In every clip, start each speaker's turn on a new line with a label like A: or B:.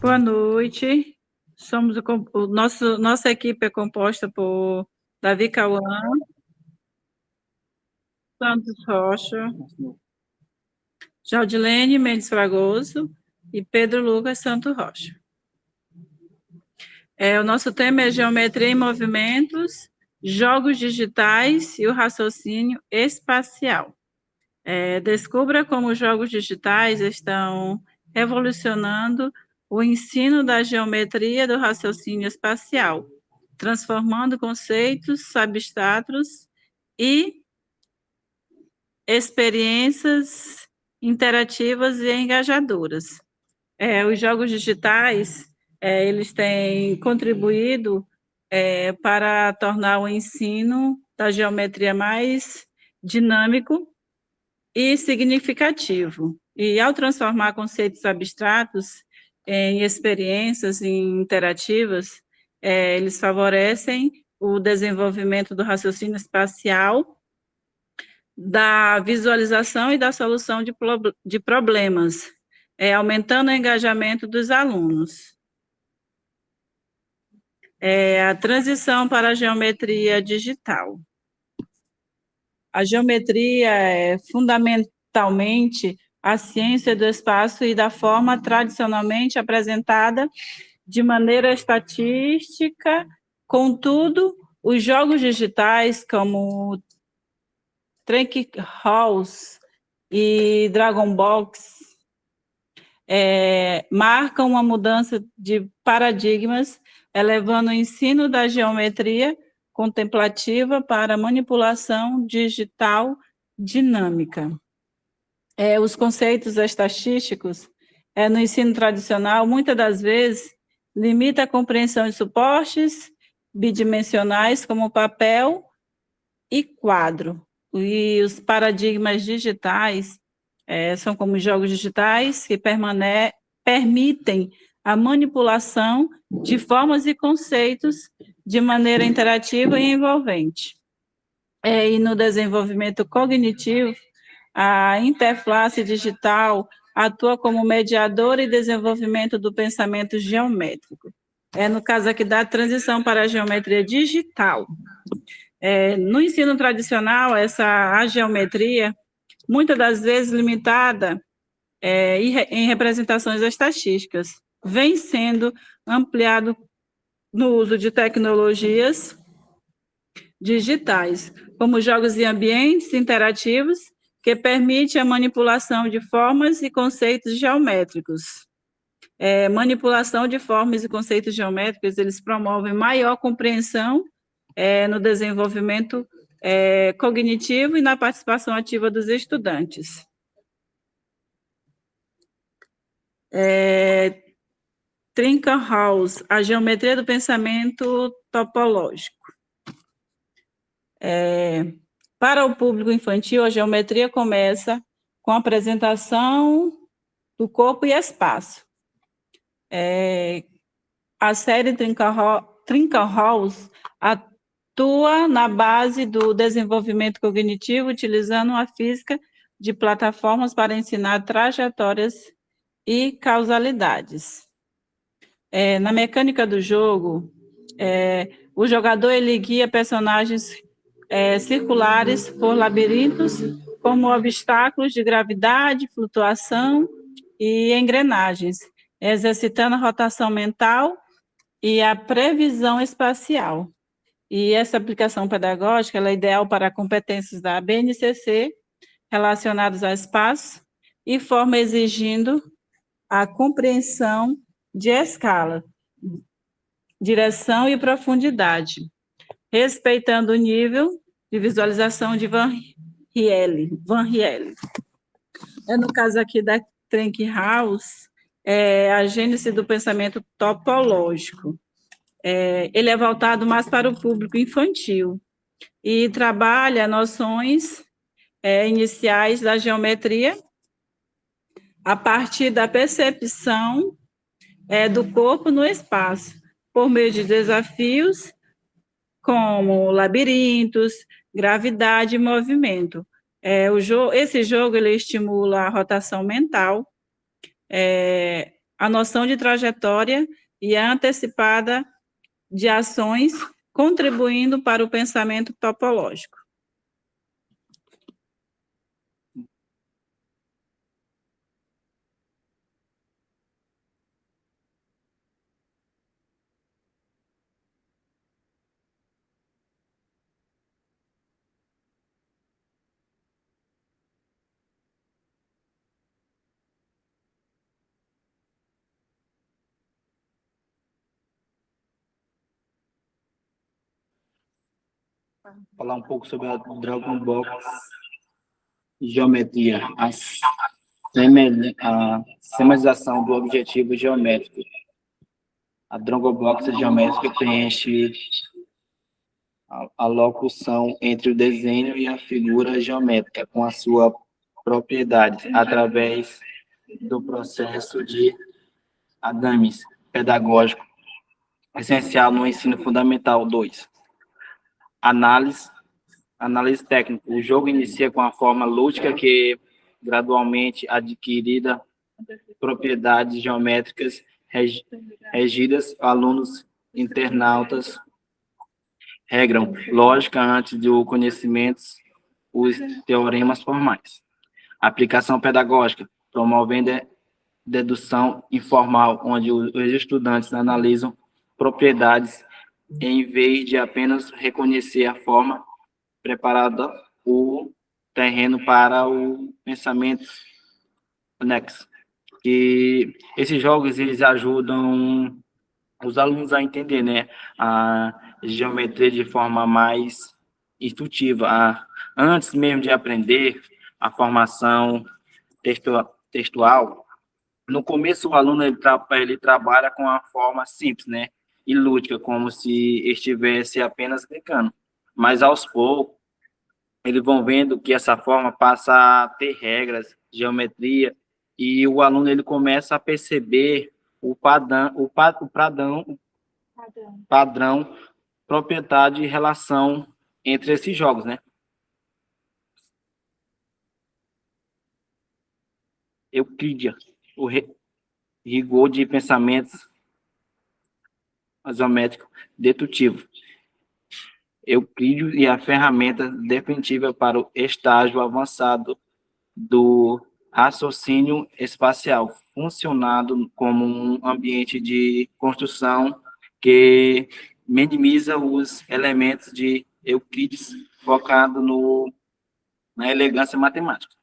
A: Boa noite. Nossa equipe é composta por Davi Cauã, Santos Rocha, Jaldilene Mendes Fragoso e Pedro Lucas Santos Rocha. O nosso tema é Geometria em Movimentos, Jogos Digitais e o Raciocínio Espacial. Descubra como os jogos digitais estão revolucionando o ensino da geometria do raciocínio espacial, transformando conceitos abstratos e experiências interativas e engajadoras. Os jogos digitais, eles têm contribuído para tornar o ensino da geometria mais dinâmico e significativo. E, ao transformar conceitos abstratos em experiências interativas, eles favorecem o desenvolvimento do raciocínio espacial, da visualização e da solução de problemas, aumentando o engajamento dos alunos. A transição para a geometria digital. A geometria é fundamentalmente a ciência do espaço e da forma tradicionalmente apresentada de maneira estatística. Contudo, os jogos digitais como Trench House e Dragon Box marcam uma mudança de paradigmas, elevando o ensino da geometria contemplativa para manipulação digital dinâmica. Os conceitos estatísticos no ensino tradicional, muitas das vezes, limita a compreensão de suportes bidimensionais como papel e quadro. E os paradigmas digitais são como jogos digitais que permitem a manipulação de formas e conceitos de maneira interativa e envolvente. E no desenvolvimento cognitivo, a interface digital atua como mediadora e desenvolvimento do pensamento geométrico. No caso aqui da transição para a geometria digital. No ensino tradicional, a geometria, muitas das vezes limitada em representações estatísticas, vem sendo ampliado no uso de tecnologias digitais, como jogos e ambientes interativos, que permite a manipulação de formas e conceitos geométricos. Manipulação de formas e conceitos geométricos, eles promovem maior compreensão no desenvolvimento cognitivo e na participação ativa dos estudantes. Trench House, a geometria do pensamento topológico. Para o público infantil, a geometria começa com a apresentação do corpo e espaço. A série Trench House atua na base do desenvolvimento cognitivo, utilizando a física de plataformas para ensinar trajetórias e causalidades. Na mecânica do jogo, o jogador ele guia personagens circulares por labirintos, como obstáculos de gravidade, flutuação e engrenagens, exercitando a rotação mental e a previsão espacial. E essa aplicação pedagógica ela é ideal para competências da BNCC relacionadas ao espaço e forma exigindo a compreensão de escala, direção e profundidade, respeitando o nível de visualização de Van Riel. No caso aqui da Trench House, a gênese do pensamento topológico. Ele é voltado mais para o público infantil e trabalha noções iniciais da geometria a partir da percepção do corpo no espaço, por meio de desafios como labirintos, gravidade e movimento. Esse jogo ele estimula a rotação mental, a noção de trajetória e a antecipada de ações, contribuindo para o pensamento topológico.
B: Falar um pouco sobre a Dragon Box geometria, a semanização do objetivo geométrico. A Dragon Box geométrica preenche a locução entre o desenho e a figura geométrica com a sua propriedade através do processo de análise pedagógico essencial no ensino fundamental 2. Análise técnica. O jogo inicia com a forma lúdica que gradualmente adquirida propriedades geométricas regidas, alunos internautas regram lógica antes do conhecimento, os teoremas formais. Aplicação pedagógica, promovendo dedução informal, onde os estudantes analisam propriedades em vez de apenas reconhecer a forma preparada o terreno para o pensamento anexo. E esses jogos, eles ajudam os alunos a entender, né, a geometria de forma mais intuitiva. Antes mesmo de aprender a formação textual, no começo o aluno ele trabalha com a forma simples, né, e lúdica, como se estivesse apenas brincando. Mas aos poucos, eles vão vendo que essa forma passa a ter regras, geometria, e o aluno ele começa a perceber padrão, propriedade e relação entre esses jogos, né? Euclídea, o rigor de pensamentos geométrico dedutivo. Euclídeo e a ferramenta definitiva para o estágio avançado do raciocínio espacial, funcionando como um ambiente de construção que minimiza os elementos de Euclides, focado na elegância matemática.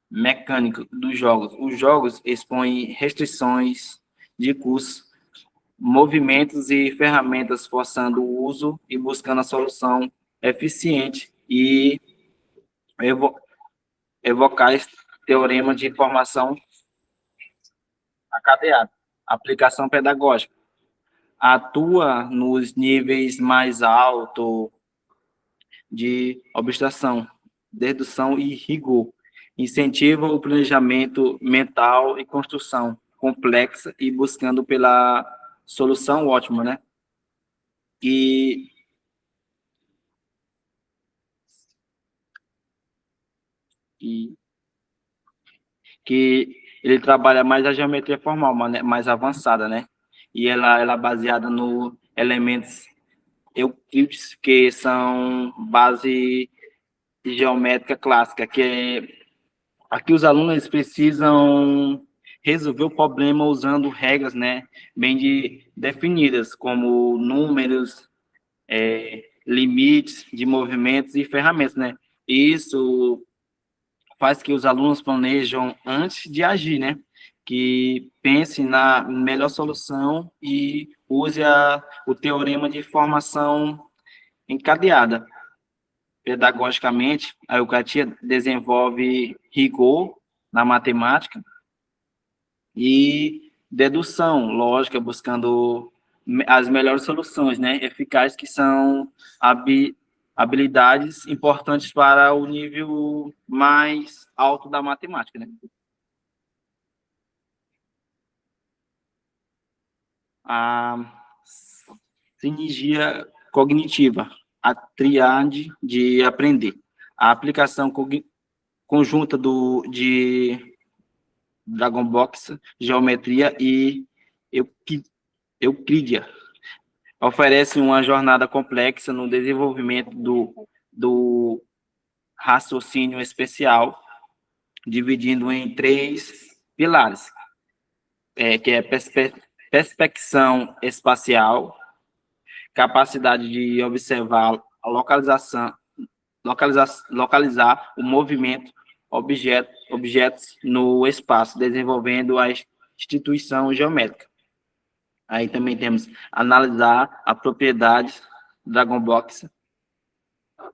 B: Mecânica dos jogos. Os jogos expõem restrições de curso, movimentos e ferramentas, forçando o uso e buscando a solução eficiente e evocar esse teorema de informação acadeada. Aplicação pedagógica. Atua nos níveis mais altos de abstração, dedução e rigor. Incentiva o planejamento mental e construção complexa e buscando pela solução ótima, né? E que ele trabalha mais a geometria formal, mais avançada, né? E ela é baseada no elementos euclides, que são base geométrica clássica, que aqui os alunos precisam resolver o problema usando regras, né, bem definidas, como números, limites de movimentos e ferramentas, né? Isso faz que os alunos planejam antes de agir, né? Que pense na melhor solução e use o teorema de formação encadeada. Pedagogicamente, a Eucratia desenvolve rigor na matemática e dedução lógica, buscando as melhores soluções, né, eficazes, que são habilidades importantes para o nível mais alto da matemática, né? A sinergia cognitiva, a triade de aprender, a aplicação conjunta do Dragon Box, Geometria e Euclidia. Oferece uma jornada complexa no desenvolvimento do raciocínio especial, dividindo em 3 pilares, que é perspecção espacial, capacidade de observar a localizar o movimento objetos no espaço, desenvolvendo a instituição geométrica. Aí também temos analisar a propriedades Dragon Box,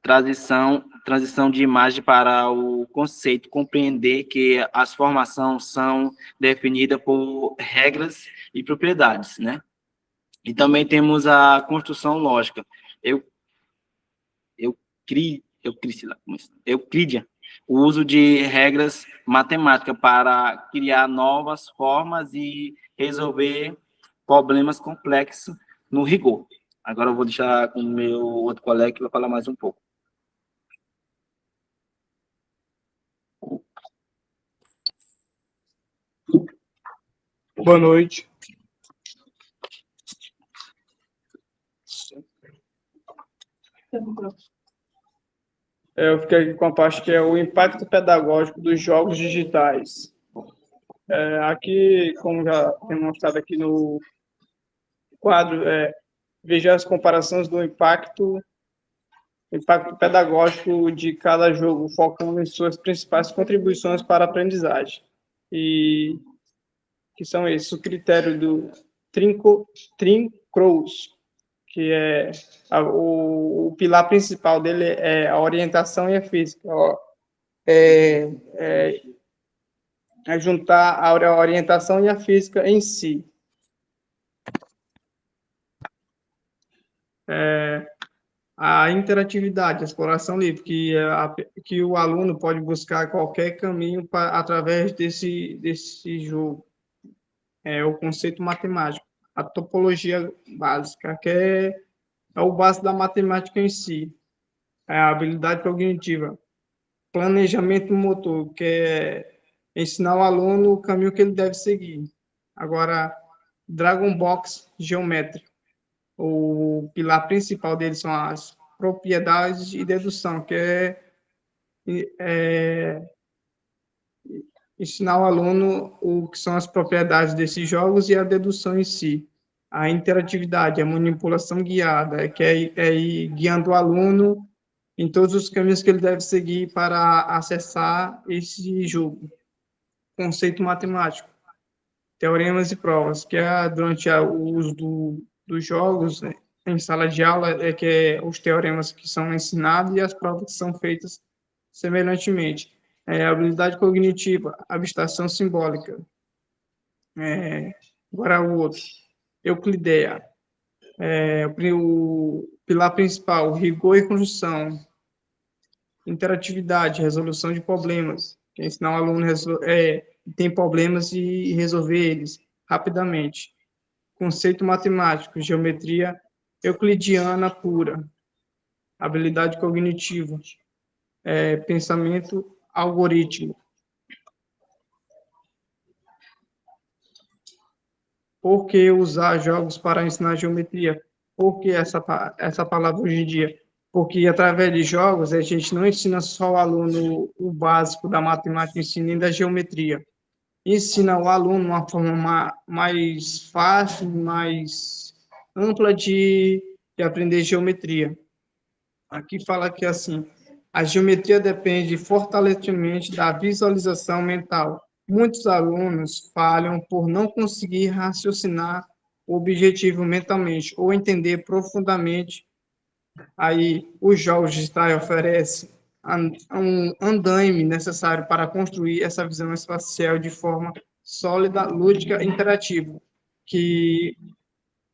B: transição de imagem para o conceito, compreender que as formações são definidas por regras e propriedades, né? E também temos a construção lógica. Euclidia, o uso de regras matemáticas para criar novas formas e resolver problemas complexos no rigor. Agora eu vou deixar com o meu outro colega que vai falar mais um pouco.
C: Boa noite. Eu fiquei aqui com a parte que é o impacto pedagógico dos jogos digitais. Aqui, como já tem mostrado aqui no quadro, veja as comparações do impacto pedagógico de cada jogo, focando em suas principais contribuições para a aprendizagem. E que são esses, o critério do Trim-Crows, que é o pilar principal dele é a orientação e a física. É juntar a orientação e a física em si. A interatividade, a exploração livre, que o aluno pode buscar qualquer caminho através desse jogo. O conceito matemático, a topologia básica, que é o básico da matemática em si. A habilidade cognitiva, planejamento motor, que é ensinar o aluno o caminho que ele deve seguir. Agora, Dragon Box geométrico. O pilar principal dele são as propriedades e dedução, que é ensinar o aluno o que são as propriedades desses jogos e a dedução em si. A interatividade, a manipulação guiada, que é ir guiando o aluno em todos os caminhos que ele deve seguir para acessar esse jogo. Conceito matemático, teoremas e provas, que é durante o uso dos jogos, né, em sala de aula, os teoremas que são ensinados e as provas que são feitas semelhantemente. Habilidade cognitiva, abstração simbólica. Agora o outro, Euclideia. O pilar principal, rigor e construção. Interatividade, resolução de problemas, que é ensinar o aluno tem problemas e resolver eles rapidamente. Conceito matemático, geometria euclidiana pura. Habilidade cognitiva, pensamento algoritmo. Por que usar jogos para ensinar geometria? Por que essa palavra hoje em dia? Porque através de jogos a gente não ensina só o aluno o básico da matemática, ensina nem da geometria. Ensina o aluno uma forma mais fácil, mais ampla de aprender geometria. Aqui fala que assim, a geometria depende fortalecimento da visualização mental. Muitos alunos falham por não conseguir raciocinar o objetivo mentalmente ou entender profundamente. Aí, os jogos digitais oferecem um andaime necessário para construir essa visão espacial de forma sólida, lúdica e interativa, que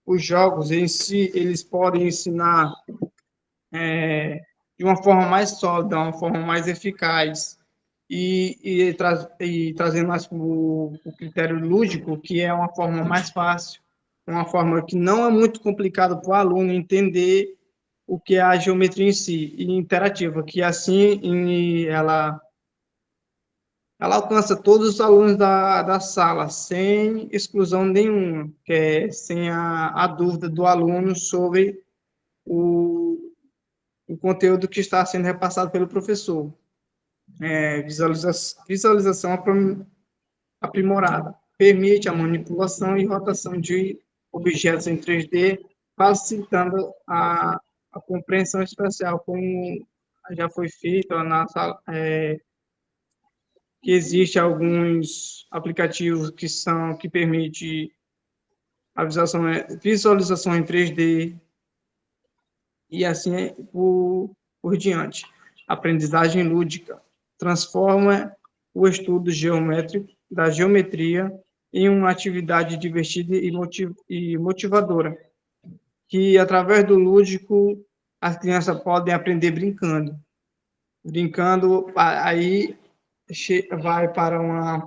C: os jogos em si, eles podem ensinar de uma forma mais sólida, uma forma mais eficaz, e trazendo mais o critério lúdico, que é uma forma mais fácil, uma forma que não é muito complicada para o aluno entender o que é a geometria em si, e interativa, que assim ela ela alcança todos os alunos da sala, sem exclusão nenhuma, sem a dúvida do aluno sobre o conteúdo que está sendo repassado pelo professor. Visualização aprimorada. Permite a manipulação e rotação de objetos em 3D, facilitando a compreensão espacial, como já foi feito na sala, que existe alguns aplicativos que permitem a visualização em 3D, e assim por diante. Aprendizagem lúdica transforma o estudo geométrico da geometria em uma atividade divertida e motivadora, que através do lúdico as crianças podem aprender brincando. Brincando, aí vai para uma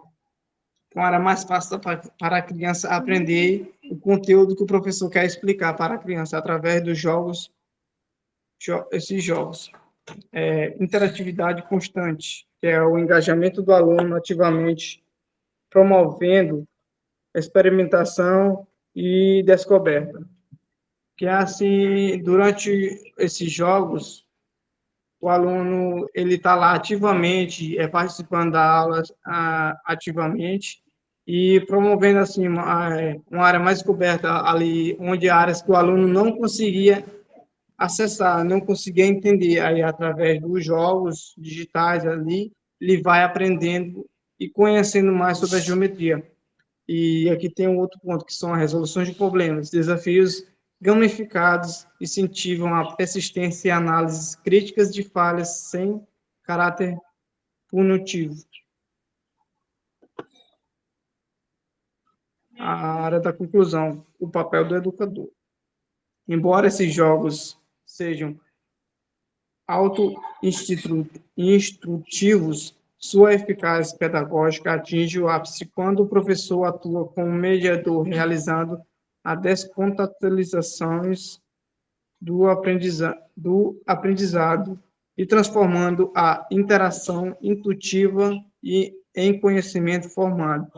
C: área mais fácil para a criança aprender o conteúdo que o professor quer explicar para a criança através dos jogos, esses jogos. Interatividade constante, que é o engajamento do aluno ativamente, promovendo experimentação e descoberta. Que assim, durante esses jogos, o aluno ele está lá ativamente, participando da aula ativamente e promovendo assim uma área mais coberta ali, onde áreas que o aluno não conseguia acessar, não conseguia entender, aí através dos jogos digitais ali, ele vai aprendendo e conhecendo mais sobre a geometria. E aqui tem um outro ponto, que são as resoluções de problemas. Desafios gamificados incentivam a persistência e análises críticas de falhas sem caráter punitivo. A área da conclusão, o papel do educador. Embora esses jogos sejam auto-instrutivos, sua eficácia pedagógica atinge o ápice quando o professor atua como mediador, realizando a descontextualizações do aprendizado e transformando a interação intuitiva em conhecimento formado.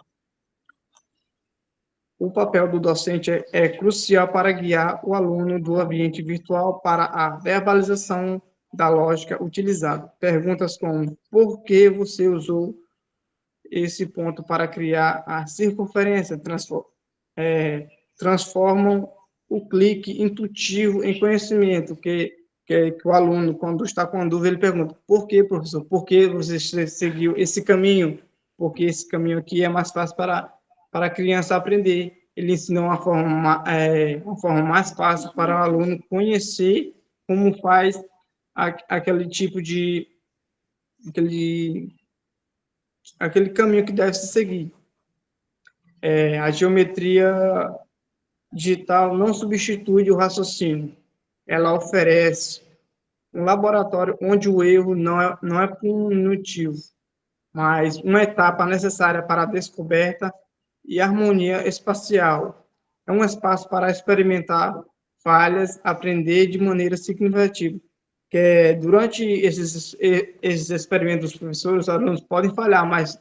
C: O papel do docente é crucial para guiar o aluno do ambiente virtual para a verbalização da lógica utilizada. Perguntas como: por que você usou esse ponto para criar a circunferência? Transformam o clique intuitivo em conhecimento, que o aluno, quando está com dúvida, ele pergunta: por que, professor? Por que você seguiu esse caminho? Porque esse caminho aqui é mais fácil para a criança aprender. Ele ensina uma forma mais fácil para o aluno conhecer como faz aquele tipo de aquele caminho que deve se seguir. A geometria digital não substitui o raciocínio. Ela oferece um laboratório onde o erro não é punitivo, mas uma etapa necessária para a descoberta e harmonia espacial. É um espaço para experimentar falhas, aprender de maneira significativa. Durante esses experimentos dos professores, os alunos podem falhar, mas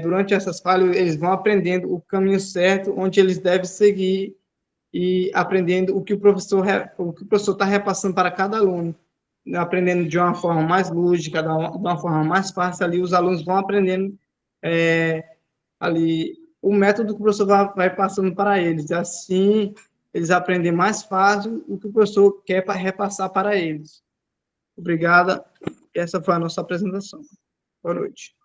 C: durante essas falhas eles vão aprendendo o caminho certo, onde eles devem seguir e aprendendo o que o professor está repassando para cada aluno, aprendendo de uma forma mais lúdica, de uma forma mais fácil ali, os alunos vão aprendendo ali o método que o professor vai passando para eles, e assim eles aprendem mais fácil o que o professor quer repassar para eles. Obrigada, essa foi a nossa apresentação. Boa noite.